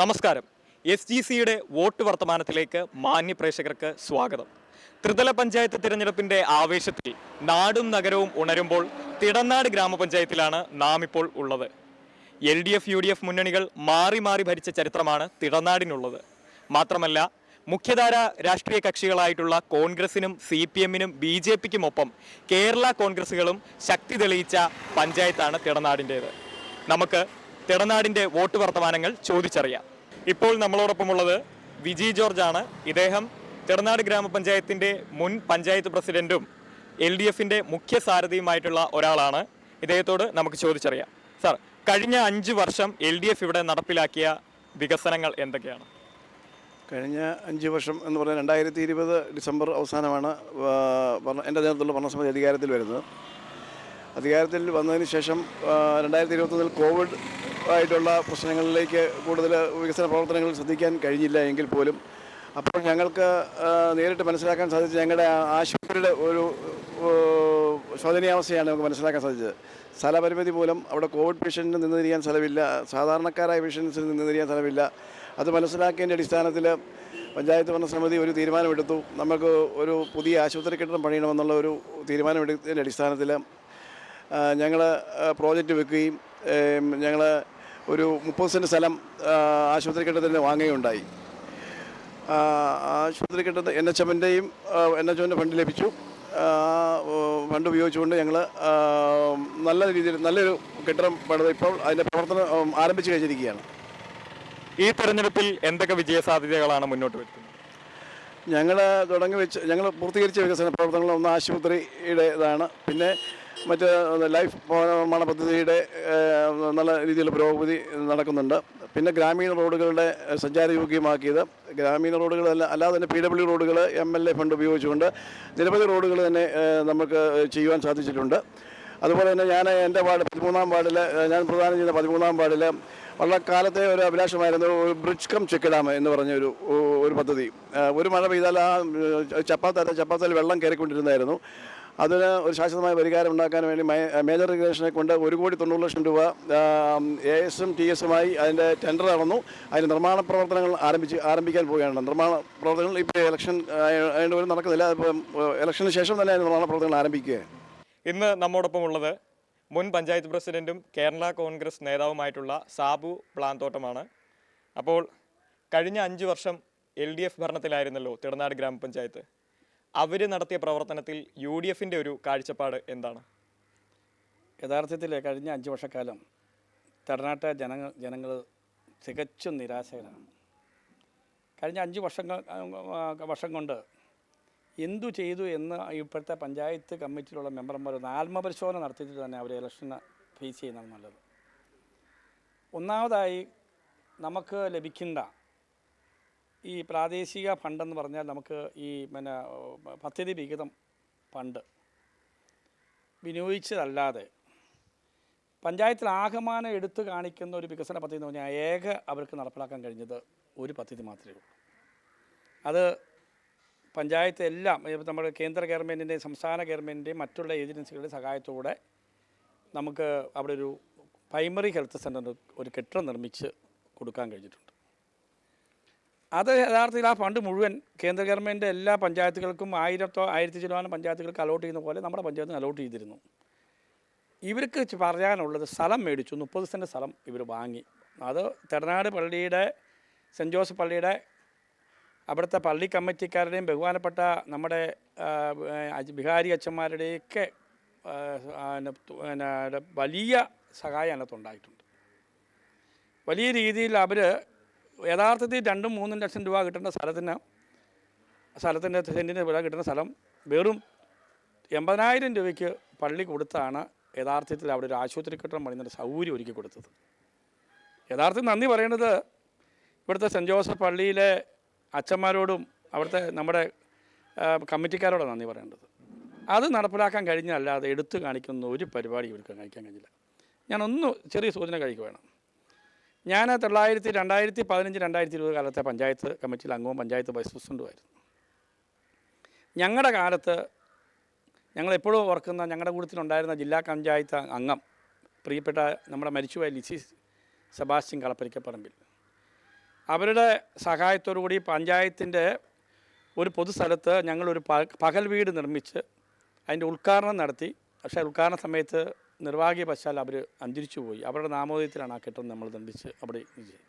നമസ്കാരം. SGCയുടെ വോട്ട് വർത്തമാനത്തിലേക്ക് മാന്യ പ്രേക്ഷകർക്ക് സ്വാഗതം. ത്രിതല പഞ്ചായത്ത് തിരഞ്ഞെടുപ്പിന്റെ ആവേശത്തിൽ നാടും നഗരവും ഉണരുമ്പോൾ തിടനാട് ഗ്രാമപഞ്ചായത്തിലാണ് നാം ഇപ്പോൾ ഉള്ളത്. LDF UDF മുന്നണികൾ മാറി മാറി ഭരിച്ച ചരിത്രമാണ് തിടനാടിനുള്ളത്. മാത്രമല്ല, മുഖ്യധാര രാഷ്ട്രീയ കക്ഷികളായിട്ടുള്ള കോൺഗ്രസിനും CPM-നും BJP-ക്കും ഒപ്പം കേരള കോൺഗ്രസുകളും ശക്തി തെളിയിച്ച പഞ്ചായത്താണ് തിടനാടിൻ്റേത്. നമുക്ക് തിടനാടിൻ്റെ വോട്ട് വർത്തമാനങ്ങൾ ചോദിച്ചറിയാം. ഇപ്പോൾ നമ്മളോടൊപ്പമുള്ളത് വിജി ജോർജ് ആണ്. ഇദ്ദേഹം തിടനാട് ഗ്രാമപഞ്ചായത്തിൻ്റെ മുൻ പഞ്ചായത്ത് പ്രസിഡന്റും LDF-ന്റെ മുഖ്യ സാരഥിയുമായിട്ടുള്ള ഒരാളാണ്. ഇദ്ദേഹത്തോട് നമുക്ക് ചോദിച്ചറിയാം. സാർ, കഴിഞ്ഞ 5 വർഷം LDF ഇവിടെ നടപ്പിലാക്കിയ വികസനങ്ങൾ എന്തൊക്കെയാണ്? കഴിഞ്ഞ 5 വർഷം എന്ന് പറഞ്ഞാൽ 2020 ഡിസംബർ അവസാനമാണ് എൻ്റെ നേതൃത്വത്തിലുള്ള ഭരണസമിതി അധികാരത്തിൽ വരുന്നത്. അധികാരത്തിൽ വന്നതിന് ശേഷം 2021 കോവിഡ് ആയിട്ടുള്ള പ്രശ്നങ്ങളിലേക്ക് കൂടുതൽ വികസന പ്രവർത്തനങ്ങൾ ശ്രദ്ധിക്കാൻ കഴിഞ്ഞില്ല എങ്കിൽ പോലും അപ്പോൾ ഞങ്ങൾക്ക് നേരിട്ട് മനസ്സിലാക്കാൻ സാധിച്ചത് ഞങ്ങളുടെ ആശുപത്രിയുടെ ഒരു ശോചനീയാവസ്ഥയാണ് നമുക്ക് മനസ്സിലാക്കാൻ സാധിച്ചത്. സ്ഥലപരിമിതി മൂലം അവിടെ കോവിഡ് പേഷ്യൻറ്റിന് നിന്ന് തിരിയാൻ സ്ഥലമില്ല, സാധാരണക്കാരായ പേഷ്യൻസിന് നിന്ന് തിരിയാൻ സ്ഥലമില്ല. അത് മനസ്സിലാക്കിയതിൻ്റെ അടിസ്ഥാനത്തിൽ പഞ്ചായത്ത് ഭരണസമിതി ഒരു തീരുമാനമെടുത്തു. നമുക്ക് ഒരു പുതിയ ആശുപത്രി കെട്ടിടം പണിയണമെന്നുള്ള ഒരു തീരുമാനമെടുത്തതിൻ്റെ അടിസ്ഥാനത്തിൽ ഞങ്ങൾ പ്രോജക്റ്റ് വെക്കുകയും ഞങ്ങൾ ഒരു 30 സെൻറ്റ് സ്ഥലം ആശുപത്രി കെട്ടിടത്തിന് വാങ്ങുകയുണ്ടായി. ആശുപത്രി കെട്ടിടത്തിൽ NHM-ൻ്റെയും NHM-ൻ്റെ ഫണ്ട് ലഭിച്ചു. ഫണ്ട് ഉപയോഗിച്ചുകൊണ്ട് ഞങ്ങൾ നല്ല രീതിയിൽ നല്ലൊരു കെട്ടിടം പണിത് ഇപ്പോൾ അതിൻ്റെ പ്രവർത്തനം ആരംഭിച്ചു കഴിഞ്ഞിരിക്കുകയാണ്. ഈ തെരഞ്ഞെടുപ്പിൽ എന്തൊക്കെ വിജയ സാധ്യതകളാണ് മുന്നോട്ട് വെക്കുന്നത്? ഞങ്ങൾ പൂർത്തീകരിച്ച വികസന പ്രവർത്തനങ്ങൾ ഒന്ന് ആശുപത്രിയുടേതാണ്. പിന്നെ മറ്റ് ലൈഫ് ഭവന നിർമ്മാണ പദ്ധതിയുടെ നല്ല രീതിയിലുള്ള പുരോഗതി നടക്കുന്നുണ്ട്. പിന്നെ ഗ്രാമീണ റോഡുകളുടെ സഞ്ചാരയോഗ്യമാക്കിയത്, ഗ്രാമീണ റോഡുകൾ അല്ലാതെ തന്നെ PW റോഡുകൾ MLA ഫണ്ട് ഉപയോഗിച്ചുകൊണ്ട് നിരവധി റോഡുകൾ തന്നെ നമുക്ക് ചെയ്യുവാൻ സാധിച്ചിട്ടുണ്ട്. അതുപോലെ തന്നെ ഞാൻ എൻ്റെ വാർഡ് 13-ാം വാർഡിൽ ഞാൻ പ്രദാനം ചെയ്യുന്ന 13-ാം വാർഡിൽ വളരെ കാലത്തെ ഒരു അഭിലാഷമായിരുന്നു ഒരു ബ്രിഡ്ജ് കം ചെക്ക് ഡാം എന്ന് പറഞ്ഞ ഒരു പദ്ധതി. ഒരു മഴ പെയ്താൽ ആ ചപ്പാത്തിൽ വെള്ളം കയറിക്കൊണ്ടിരുന്നായിരുന്നു. അതിന് ഒരു ശാശ്വതമായ പരിഹാരം ഉണ്ടാക്കാൻ വേണ്ടി മേജർ ഇറിഗേഷനെ കൊണ്ട് 1,90,00,000 രൂപ ASM TS-മായി അതിൻ്റെ ടെൻഡർ നടന്നു. അതിൻ്റെ നിർമ്മാണ പ്രവർത്തനങ്ങൾ ആരംഭിക്കാൻ പോവുകയാണ്. നിർമ്മാണ പ്രവർത്തനങ്ങൾ ഇപ്പോൾ ഇലക്ഷൻ അതിൻ്റെ നടക്കുന്നില്ല. ഇപ്പം ഇലക്ഷന് ശേഷം തന്നെ അതിൻ്റെ നിർമ്മാണ പ്രവർത്തനങ്ങൾ ആരംഭിക്കുകയാണ്. ഇന്ന് നമ്മോടൊപ്പം ഉള്ളത് മുൻ പഞ്ചായത്ത് പ്രസിഡന്റും കേരള കോൺഗ്രസ് നേതാവുമായിട്ടുള്ള സാബു പ്ലാന്തോട്ടമാണ്. അപ്പോൾ കഴിഞ്ഞ 5 വർഷം LDF ഭരണത്തിലായിരുന്നല്ലോ തിടനാട് ഗ്രാമപഞ്ചായത്ത്. അവർ നടത്തിയ പ്രവർത്തനത്തിൽ UDF-ൻ്റെ ഒരു കാഴ്ചപ്പാട് എന്താണ്? യഥാർത്ഥത്തിൽ കഴിഞ്ഞ 5 വർഷക്കാലം തിടനാട്ടെ ജനങ്ങൾ തികച്ചും നിരാശകരാണ്. കഴിഞ്ഞ 5 വർഷം കൊണ്ട് എന്തു ചെയ്തു എന്ന് ഇപ്പോഴത്തെ പഞ്ചായത്ത് കമ്മിറ്റിയിലുള്ള മെമ്പർമാർ ഒന്ന് ആത്മപരിശോധന നടത്തിയിട്ട് തന്നെ അവർ ഇലക്ഷന് ഫേസ് ചെയ്യുന്നതാണ് നല്ലത്. ഒന്നാമതായി നമുക്ക് ലഭിക്കേണ്ട ഈ പ്രാദേശിക ഫണ്ടെന്ന് പറഞ്ഞാൽ നമുക്ക് ഈ പദ്ധതി വിഹിതം ഫണ്ട് വിനിയോഗിച്ചതല്ലാതെ പഞ്ചായത്തിൽ ആകമാനം എടുത്തു കാണിക്കുന്ന ഒരു വികസന പദ്ധതി എന്ന് പറഞ്ഞാൽ അവർക്ക് നടപ്പിലാക്കാൻ കഴിഞ്ഞത് ഒരു പദ്ധതി മാത്രമേ ഉള്ളൂ. അത് പഞ്ചായത്ത് എല്ലാം നമ്മുടെ കേന്ദ്ര ഗവൺമെൻറ്റിൻ്റെയും സംസ്ഥാന ഗവൺമെൻറ്റിൻ്റെയും മറ്റുള്ള ഏജൻസികളുടെ സഹായത്തോടെ നമുക്ക് അവിടെ ഒരു പ്രൈമറി ഹെൽത്ത് സെൻ്റർ ഒരു കെട്ടിടം നിർമ്മിച്ച് കൊടുക്കാൻ കഴിഞ്ഞിട്ടുണ്ട്. അത് യഥാർത്ഥത്തിൽ ആ ഫണ്ട് മുഴുവൻ കേന്ദ്ര ഗവൺമെൻറ് എല്ലാ പഞ്ചായത്തുകൾക്കും 1000 പഞ്ചായത്തുകൾക്ക് അലോട്ട് ചെയ്യുന്ന പോലെ നമ്മുടെ പഞ്ചായത്തിന് അലോട്ട് ചെയ്തിരുന്നു. ഇവർക്ക് പറയാനുള്ളത് സ്ഥലം മേടിച്ചു, 30 സെൻറ്റ് സ്ഥലം ഇവർ വാങ്ങി. അത് തിടനാട് പള്ളിയുടെ സെൻറ്റ് ജോസഫ് പള്ളിയുടെ അവിടുത്തെ പള്ളി കമ്മിറ്റിക്കാരുടെയും ബഹുമാനപ്പെട്ട നമ്മുടെ വികാരി അച്ഛന്മാരുടെയൊക്കെ വലിയ സഹായം അതിനകത്തുണ്ടായിട്ടുണ്ട്. വലിയ രീതിയിൽ അവർ യഥാർത്ഥത്തിൽ 2-3 ലക്ഷം രൂപ കിട്ടേണ്ട സ്ഥലത്തിൻ്റെ സെൻറ്റിന് വില കിട്ടുന്ന സ്ഥലം വെറും 80,000 രൂപയ്ക്ക് പള്ളി കൊടുത്താണ് യഥാർത്ഥത്തിൽ അവിടെ ഒരു ആശുപത്രി കെട്ടിടം പണിയുന്ന സൗകര്യം ഒരുക്കി കൊടുത്തത്. യഥാർത്ഥത്തിൽ നന്ദി പറയേണ്ടത് ഇവിടുത്തെ സെൻറ്റ് ജോസഫ് പള്ളിയിലെ അച്ഛന്മാരോടും അവിടുത്തെ നമ്മുടെ കമ്മിറ്റിക്കാരോടാണ് നന്ദി പറയേണ്ടത്. അത് നടപ്പിലാക്കാൻ കഴിഞ്ഞല്ലാതെ എടുത്തു കാണിക്കുന്ന ഒരു പരിപാടി ഇവർക്ക് കഴിക്കാൻ കഴിഞ്ഞില്ല. ഞാനൊന്ന് ചെറിയ സൂചന കഴിക്കുകയാണ്. ഞാൻ 2015-2020 കാലത്തെ പഞ്ചായത്ത് കമ്മിറ്റിയിൽ അംഗവും പഞ്ചായത്ത് വൈസ് പ്രസിഡൻറ്റുമായിരുന്നു. ഞങ്ങളുടെ കാലത്ത് ഞങ്ങളെപ്പോഴും ഓർക്കുന്ന ഞങ്ങളുടെ കൂട്ടത്തിലുണ്ടായിരുന്ന ജില്ലാ പഞ്ചായത്ത് അംഗം പ്രിയപ്പെട്ട നമ്മുടെ മരിച്ചുപോയ ലിസി സെബാസ്റ്റ്യൻ കളപ്പരിക്കപ്പറമ്പിൽ അവരുടെ സഹായത്തോടു കൂടി പഞ്ചായത്തിൻ്റെ ഒരു പൊതുസ്ഥലത്ത് ഞങ്ങളൊരു പകൽ വീട് നിർമ്മിച്ച് അതിൻ്റെ ഉദ്ഘാടനം നടത്തി. പക്ഷേ ഉദ്ഘാടന സമയത്ത് നിർഭാഗ്യവശാൽ അവർ അന്തരിച്ചു പോയി. അവരുടെ നാമോദയത്തിലാണ് ആ കെട്ടിടം നമ്മൾ നിർമ്മിച്ച് അവിടെ ചെയ്തത്.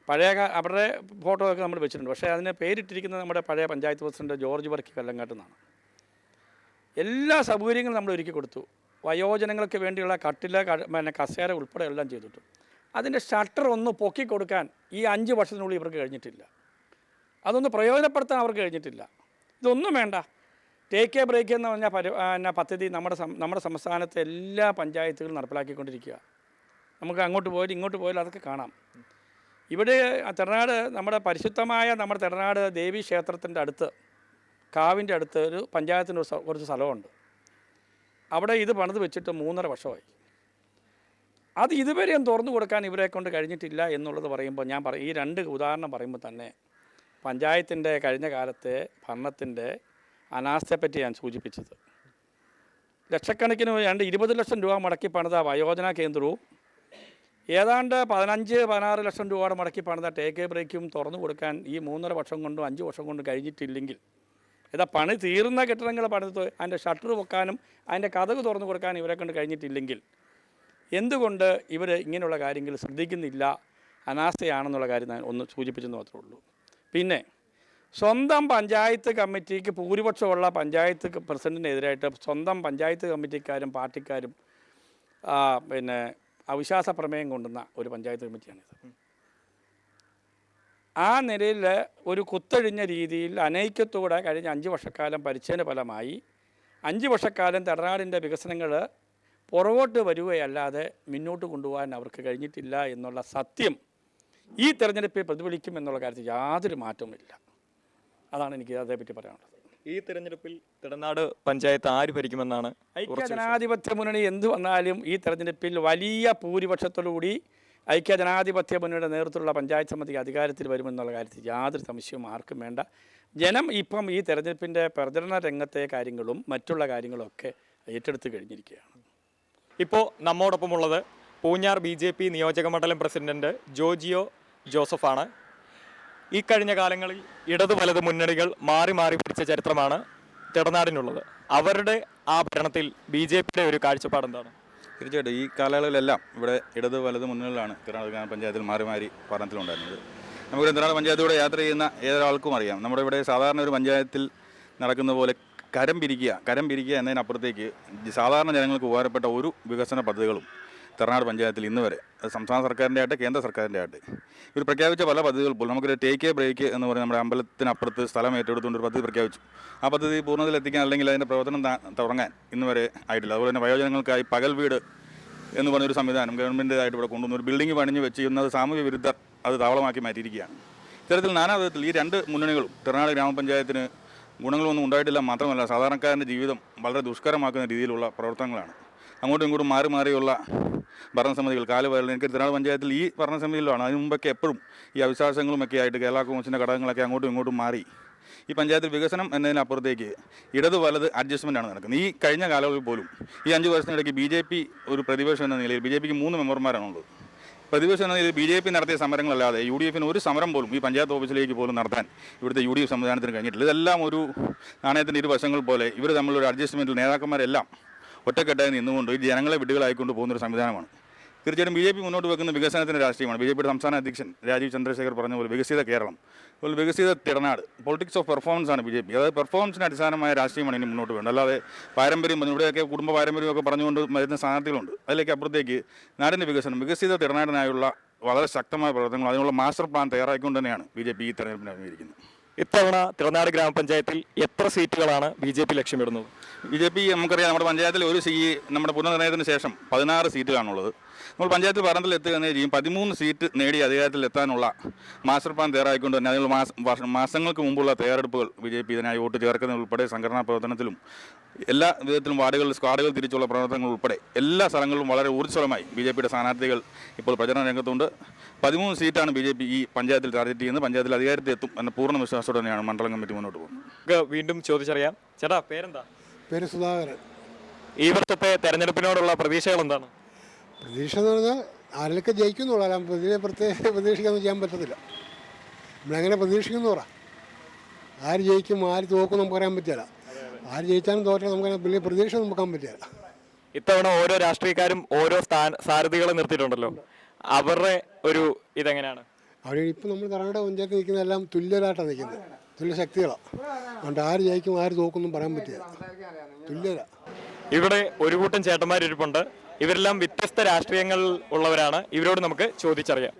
പഴയ അവരുടെ ഫോട്ടോ ഒക്കെ നമ്മൾ വെച്ചിട്ടുണ്ട്. പക്ഷേ അതിന് പേരിട്ടിരിക്കുന്നത് നമ്മുടെ പഴയ പഞ്ചായത്ത് പ്രസിഡന്റ് ജോർജ് വർക്കി കല്ലങ്ങാട്ട് നിന്നാണ്. എല്ലാ സൗകര്യങ്ങളും നമ്മൾ ഒരുക്കി കൊടുത്തു. വയോജനങ്ങൾക്ക് വേണ്ടിയുള്ള കട്ടില കസേര ഉൾപ്പെടെ എല്ലാം ചെയ്തിട്ടു. അതിൻ്റെ ഷട്ടർ ഒന്ന് പൊക്കി കൊടുക്കാൻ ഈ 5 വർഷത്തിനുള്ളിൽ ഇവർക്ക് കഴിഞ്ഞിട്ടില്ല. അതൊന്ന് പ്രയോജനപ്പെടുത്താൻ അവർക്ക് കഴിഞ്ഞിട്ടില്ല. ഇതൊന്നും വേണ്ട. ടേക്ക് എ ബ്രേക്ക് എന്ന് പറഞ്ഞ പദ്ധതി നമ്മുടെ സംസ്ഥാനത്തെ എല്ലാ പഞ്ചായത്തുകളും നടപ്പിലാക്കിക്കൊണ്ടിരിക്കുക. നമുക്ക് അങ്ങോട്ട് പോയാലും ഇങ്ങോട്ട് പോയാലും അതൊക്കെ കാണാം. ഇവിടെ തെരനാട് നമ്മുടെ പരിശുദ്ധമായ നമ്മുടെ തെരനാട് ദേവീ ക്ഷേത്രത്തിൻ്റെ അടുത്ത്, കാവിൻ്റെ അടുത്ത് ഒരു പഞ്ചായത്തിൻ്റെ കുറച്ച് സ്ഥലമുണ്ട്. അവിടെ ഇത് പണിത് വെച്ചിട്ട് 3.5 വർഷമായി. അത് ഇതുവരെയും തുറന്നു കൊടുക്കാൻ ഇവരെ കൊണ്ട് കഴിഞ്ഞിട്ടില്ല എന്നുള്ളത് പറയുമ്പോൾ ഈ 2 ഉദാഹരണം പറയുമ്പോൾ തന്നെ പഞ്ചായത്തിൻ്റെ കഴിഞ്ഞ കാലത്തെ ഭരണത്തിൻ്റെ അനാസ്ഥയെപ്പറ്റി ഞാൻ സൂചിപ്പിച്ചത്. ലക്ഷക്കണക്കിന് 20 ലക്ഷം രൂപ മുടക്കി പണിത വയോജന കേന്ദ്രവും ഏതാണ്ട് 15-16 ലക്ഷം രൂപയുടെ മുടക്കി പണിത ടേക്ക് എ ബ്രേക്കും തുറന്നു കൊടുക്കാൻ ഈ 3.5 വർഷം കൊണ്ടും 5 വർഷം കൊണ്ടും കഴിഞ്ഞിട്ടില്ലെങ്കിൽ, പണി തീർന്ന കെട്ടിടങ്ങൾ പണിത് അതിൻ്റെ ഷട്ടർ വെക്കാനും അതിൻ്റെ കതക് തുറന്നു കൊടുക്കാനും ഇവരെ കൊണ്ട് കഴിഞ്ഞിട്ടില്ലെങ്കിൽ എന്തുകൊണ്ട് ഇവർ ഇങ്ങനെയുള്ള കാര്യങ്ങൾ ശ്രദ്ധിക്കുന്നില്ല? അനാസ്ഥയാണെന്നുള്ള കാര്യം ഞാൻ ഒന്ന് സൂചിപ്പിച്ചെന്ന് മാത്രമേ ഉള്ളൂ. പിന്നെ സ്വന്തം പഞ്ചായത്ത് കമ്മിറ്റിക്ക് ഭൂരിപക്ഷമുള്ള പഞ്ചായത്ത് പ്രസിഡൻറ്റിനെതിരായിട്ട് സ്വന്തം പഞ്ചായത്ത് കമ്മിറ്റിക്കാരും പാർട്ടിക്കാരും അവിശ്വാസ പ്രമേയം കൊണ്ടുവന്ന ഒരു പഞ്ചായത്ത് കമ്മിറ്റിയാണിത്. ആ നിലയിൽ ഒരു കുത്തഴിഞ്ഞ രീതിയിൽ അനൈക്യത്തോടെ കഴിഞ്ഞ 5 വർഷക്കാലം ഭരിച്ചതിന് ഫലമായി 5 വർഷക്കാലം തെരനാടിൻ്റെ വികസനങ്ങൾ പുറകോട്ട് വരികയല്ലാതെ മുന്നോട്ട് കൊണ്ടുപോകാൻ അവർക്ക് കഴിഞ്ഞിട്ടില്ല എന്നുള്ള സത്യം ഈ തെരഞ്ഞെടുപ്പിൽ പ്രതിഫലിക്കും എന്നുള്ള കാര്യത്തിൽ യാതൊരു മാറ്റവുമില്ല. അതാണ് എനിക്ക് അതേപ്പറ്റി പറയാനുള്ളത്. ഈ തെരഞ്ഞെടുപ്പിൽ തെരനാട് പഞ്ചായത്ത് ആര് ഭരിക്കുമെന്നാണ്? ഐക്യജനാധിപത്യ മുന്നണി എന്ത് വന്നാലും ഈ തെരഞ്ഞെടുപ്പിൽ വലിയ ഭൂരിപക്ഷത്തോടുകൂടി ഐക്യജനാധിപത്യ മുന്നണിയുടെ നേതൃത്വത്തിലുള്ള പഞ്ചായത്ത് സമിതി അധികാരത്തിൽ വരുമെന്നുള്ള കാര്യത്തിൽ യാതൊരു സംശയവും ആർക്കും വേണ്ട. ജനം ഇപ്പം ഈ തെരഞ്ഞെടുപ്പിൻ്റെ പ്രചരണ രംഗത്തെ കാര്യങ്ങളും മറ്റുള്ള കാര്യങ്ങളൊക്കെ ഏറ്റെടുത്ത് കഴിഞ്ഞിരിക്കുകയാണ്. ഇപ്പോൾ നമ്മോടൊപ്പമുള്ളത് പൂഞ്ഞാർ BJP നിയോജക മണ്ഡലം പ്രസിഡന്റ് ജോജിയോ ജോസഫാണ്. ഈ കഴിഞ്ഞ കാലങ്ങളിൽ ഇടത് വലത് മുന്നണികൾ മാറി മാറി പിടിച്ച ചരിത്രമാണ് തെടനാടിനുള്ളത്. അവരുടെ ആ ഭരണത്തിൽ BJPയുടെ ഒരു കാഴ്ചപ്പാട് എന്താണ്? തീർച്ചയായിട്ടും ഈ കാലയളവിലെല്ലാം ഇവിടെ ഇടത് വലത് മുന്നണികളാണ് തിരുനാട് ഗ്രാമപഞ്ചായത്തിൽ മാറി മാറി ഭരണത്തിലുണ്ടായിരുന്നത്. നമുക്ക് തിരുനാട് പഞ്ചായത്തിലൂടെ യാത്ര ചെയ്യുന്ന ഏതൊരാൾക്കും അറിയാം, നമ്മുടെ ഇവിടെ സാധാരണ ഒരു പഞ്ചായത്തിൽ നടക്കുന്ന പോലെ കരം പിരിക്കുക എന്നതിനപ്പുറത്തേക്ക് സാധാരണ ജനങ്ങൾക്ക് ഉപകാരപ്പെട്ട ഒരു വികസന പദ്ധതികളും തിരുനാട് പഞ്ചായത്തിൽ ഇന്ന് വരെ സംസ്ഥാന സർക്കാരിൻ്റെ ആയിട്ട് കേന്ദ്ര സർക്കാരിൻ്റെ ആയിട്ട് ഇവർ പ്രഖ്യാപിച്ച പല പദ്ധതികൾ പോലും നമുക്കൊരു ടേക്ക് എ ബ്രേക്ക് എന്ന് പറയുന്ന നമ്മുടെ അമ്പലത്തിനപ്പുറത്ത് സ്ഥലം ഏറ്റെടുത്തുകൊണ്ട് ഒരു പദ്ധതി പ്രഖ്യാപിച്ചു. ആ പദ്ധതി പൂർണ്ണതയിലെത്തിക്കാൻ അല്ലെങ്കിൽ അതിൻ്റെ പ്രവർത്തനം തുടങ്ങാൻ ഇന്ന് വരെ ആയിട്ടില്ല. അതുപോലെ തന്നെ വയോജനങ്ങൾക്കായി പകൽ വീട് എന്ന് പറഞ്ഞൊരു സംവിധാനം ഗവൺമെൻറ്റായിട്ട് ഇവിടെ കൊണ്ടുവന്നു. ഒരു ബിൽഡിംഗ് പണിഞ്ഞ് വെച്ച് ചെയ്യുന്നത് സാമൂഹ്യ വിരുദ്ധർ അത് താവളമാക്കി മാറ്റിയിരിക്കുകയാണ്. ഇത്തരത്തിൽ നാനാവിധത്തിൽ ഈ 2 മുന്നണികളും തിരുനാട് ഗ്രാമപഞ്ചായത്തിന് ഗുണങ്ങളൊന്നും ഉണ്ടായിട്ടില്ല. മാത്രമല്ല സാധാരണക്കാരൻ്റെ ജീവിതം വളരെ ദുഷ്കരമാക്കുന്ന രീതിയിലുള്ള പ്രവർത്തനങ്ങളാണ്. അങ്ങോട്ടും ഇങ്ങോട്ടും മാറി മാറിയുള്ള ഭരണസമിതികൾ കാലുവരൽ എനിക്ക് തിരുനാട് പഞ്ചായത്തിൽ ഈ ഭരണസമിതിയിലാണ്. അതിന് മുമ്പൊക്കെ എപ്പോഴും ഈ അവിശ്വാസങ്ങളുമൊക്കെ ആയിട്ട് കേരള കോൺഗ്രസിൻ്റെ ഘടകങ്ങളൊക്കെ അങ്ങോട്ടും ഇങ്ങോട്ടും മാറി ഈ പഞ്ചായത്തിൽ വികസനം എന്നതിനപ്പുറത്തേക്ക് ഇടത് വലത് അഡ്ജസ്റ്റ്മെൻറ്റാണ് നടക്കുന്നത്. ഈ കഴിഞ്ഞ കാലങ്ങളിൽ പോലും ഈ 5 വർഷത്തിനിടയ്ക്ക് BJP ഒരു പ്രതിപക്ഷം എന്ന നിലയിൽ BJPക്ക് 3 മെമ്പർമാരാണുള്ളത്. പ്രതിപക്ഷം എന്ന നിലയിൽ BJP നടത്തിയ സമരങ്ങളല്ലാതെ UDFന് ഒരു സമരം പോലും ഈ പഞ്ചായത്ത് ഓഫീസിലേക്ക് പോലും നടത്താൻ ഇവിടുത്തെ UDF സംവിധാനത്തിന് കഴിഞ്ഞിട്ടില്ല. ഇതെല്ലാം ഒരു നാണയത്തിൻ്റെ ഇരുവശങ്ങൾ പോലെ ഇവർ തമ്മിലൊരു അഡ്ജസ്റ്റ്മെൻറ്റിൽ നേതാക്കന്മാരെല്ലാം ഒറ്റക്കെട്ടായി നിന്നുകൊണ്ട് ഈ ജനങ്ങളെ വിടുകളായിക്കൊണ്ട് പോകുന്നൊരു സംവിധാനമാണ്. തീർച്ചയായിട്ടും BJP മുന്നോട്ട് വെക്കുന്ന വികസനത്തിൻ്റെ രാഷ്ട്രീയമാണ്. BJPയുടെ സംസ്ഥാന അധ്യക്ഷൻ രാജീവ് ചന്ദ്രശേഖർ പറഞ്ഞ പോലെ വികസിത കേരളം, അതുപോലെ വികസിത തിരുനാട്, പൊളിറ്റിക്സ് ഓഫ് പെർഫോമൻസ് ആണ് BJP. അതായത് പെർഫോമൻസിന് അടിസ്ഥാനമായ രാഷ്ട്രീയമാണ് ഇനി മുന്നോട്ട് വേണ്ടത്. അല്ലാതെ പാരമ്പര്യം പറഞ്ഞു ഇവിടെയൊക്കെ കുടുംബ പാരമ്പര്യമൊക്കെ പറഞ്ഞുകൊണ്ട് വരുന്ന സ്ഥാനാർത്ഥികളുണ്ട്. അതിലേക്ക് അപ്പുറത്തേക്ക് നാടിൻ്റെ വികസനം, വികസിത തിരുനാടിനായുള്ള വളരെ ശക്തമായ പ്രവർത്തനങ്ങൾ, അതിനുള്ള മാസ്റ്റർ പ്ലാൻ തയ്യാറാക്കിക്കൊണ്ട് തന്നെയാണ് BJP ഈ തെരഞ്ഞെടുപ്പിനെ അഭിമുഖീകരിക്കുന്നത്. ഇത്തവണ തിരുനാട് ഗ്രാമപഞ്ചായത്തിൽ എത്ര സീറ്റുകളാണ് BJP ലക്ഷ്യമിടുന്നത്? BJP നമുക്കറിയാം നമ്മുടെ പഞ്ചായത്തിൽ നമ്മുടെ പുനർനിർണയത്തിന് ശേഷം 16 സീറ്റുകളാണുള്ളത്. നമ്മൾ പഞ്ചായത്ത് ഭരണത്തിൽ എത്തുകയെന്ന് ചെയ്യും 13 സീറ്റ് നേടി അധികാരത്തിൽ എത്താനുള്ള മാസ്റ്റർ പ്ലാൻ തയ്യാറായിക്കൊണ്ട് തന്നെ അതിനുള്ള മാസങ്ങൾക്ക് മുമ്പുള്ള തയ്യാറെടുപ്പുകൾ BJP ഇതിനായി വോട്ട് ചേർക്കുന്നതിൽ ഉൾപ്പെടെ സംഘടനാ പ്രവർത്തനത്തിലും എല്ലാ വിധത്തിലും സ്ക്വാഡുകൾ തിരിച്ചുള്ള പ്രവർത്തനങ്ങൾ ഉൾപ്പെടെ എല്ലാ സ്ഥലങ്ങളിലും വളരെ ഊർജ്ജസ്വലമായി BJPയുടെ സ്ഥാനാർത്ഥികൾ ഇപ്പോൾ പ്രചരണ രംഗത്തുണ്ട്. 13 സീറ്റാണ് BJP ഈ പഞ്ചായത്തിൽ ടാർഗറ്റ് ചെയ്യുന്നത്. പഞ്ചായത്തിൽ അധികാരത്തിൽ എത്തും എന്ന പൂർണ്ണ വിശ്വാസത്തോടെ തന്നെയാണ് മണ്ഡലം കമ്മിറ്റി മുന്നോട്ട് പോകുന്നത്. വീണ്ടും ചോദിച്ചറിയാം. ചേട്ടാ പേരെന്താ? പേര് സുധാകരൻ. ഈ വർഷത്തെ തെരഞ്ഞെടുപ്പിനോടുള്ള പ്രതീക്ഷകൾ എന്താണ്? പ്രതീക്ഷ എന്ന് പറഞ്ഞാൽ ആരിലൊക്കെ ജയിക്കുന്നുള്ളൂ, അല്ല ഇതിനെ പ്രതീക്ഷിക്കാമെന്ന് ചെയ്യാൻ പറ്റത്തില്ല. നമ്മളെങ്ങനെ പ്രതീക്ഷിക്കുന്നു പറ, ആര് ജയിക്കും ആര് തോക്കും നമുക്ക് പറയാൻ പറ്റില്ല. ആര് ജയിച്ചാലും തോറ്റാൽ നമുക്ക് വലിയ പ്രതീക്ഷ നോക്കാൻ പറ്റില്ല. ഇത്തവണ ഓരോ രാഷ്ട്രീയക്കാരും ഓരോ സാരഥികളെ നിർത്തിയിട്ടുണ്ടല്ലോ, അവരുടെ ഒരു ഇതെങ്ങനെയാണ്? അവർ ഇപ്പം നമ്മൾ തറവാട് പഞ്ചായത്ത് നിൽക്കുന്നതെല്ലാം തുല്യരായിട്ടാണ് നിൽക്കുന്നത്, തുല്യ ശക്തികളാണ്. അതുകൊണ്ട് ആര് ജയിക്കും ആര് തോക്കൊന്നും പറയാൻ പറ്റില്ല, തുല്യര. ഇവിടെ ഒരു കൂട്ടം ചേട്ടന്മാരിരിപ്പുണ്ട്. ഇവരെല്ലാം വ്യത്യസ്ത രാഷ്ട്രീയങ്ങൾ ഉള്ളവരാണ്. ഇവരോട് നമുക്ക് ചോദിച്ചറിയാം.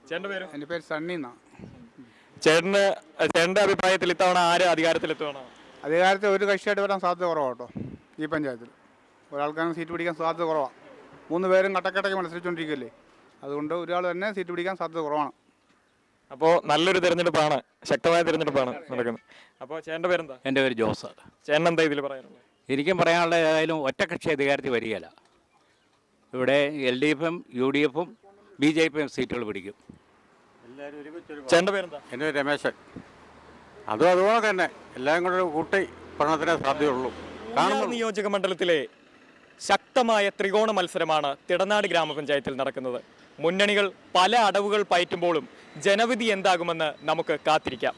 ചേട്ടൻ്റെ പേര്? എൻ്റെ പേര് സണ്ണി എന്നാണ്. ചേട്ടൻ്റെ അഭിപ്രായത്തിൽ ഇത്തവണ ആര് അധികാരത്തിലെത്തുകയാണ്? അധികാരത്തിൽ ഒരു കക്ഷിയായിട്ട് വരാൻ സാധ്യത കുറവാണ് കേട്ടോ. ഈ പഞ്ചായത്തിൽ ഒരാൾക്കാണ് സീറ്റ് പിടിക്കാൻ സാധ്യത കുറവാണ്. 3 പേരും കട്ടക്കട്ടയ്ക്ക് മത്സരിച്ചുകൊണ്ടിരിക്കുകയല്ലേ, അതുകൊണ്ട് ഒരാൾ തന്നെ സീറ്റ് പിടിക്കാൻ സാധ്യത കുറവാണ്. അപ്പോൾ നല്ലൊരു തിരഞ്ഞെടുപ്പാണ്, ശക്തമായ തിരഞ്ഞെടുപ്പാണ് നടക്കുന്നത്. അപ്പോൾ ചേട്ടൻ്റെ പേരെന്താ? എൻ്റെ പേര് ജോസ്. ചേട്ടൻ എന്താ ഇതിൽ പറയാനുള്ളത്? എനിക്കും പറയാനുള്ള ഏതായാലും ഒറ്റക്കക്ഷി അധികാരത്തിൽ വരികയില്ല. ഇവിടെ LDFും UDFും BJPയും സീറ്റുകൾ പിടിക്കും. ചേട്ടൻ്റെ പേരെന്താ? എൻ്റെ രമേശൻ. അതുപോലെ തന്നെ എല്ലാം കൂടെ കൂട്ടി പഠനത്തിനെ സാധ്യതയുള്ളൂ. നിയോജക മണ്ഡലത്തിലെ ശക്തമായ ത്രികോണ മത്സരമാണ് തിടനാട് ഗ്രാമപഞ്ചായത്തിൽ നടക്കുന്നത്. മുന്നണികൾ പല അടവുകൾ പയറ്റുമ്പോഴും ജനവിധി എന്താകുമെന്ന് നമുക്ക് കാത്തിരിക്കാം.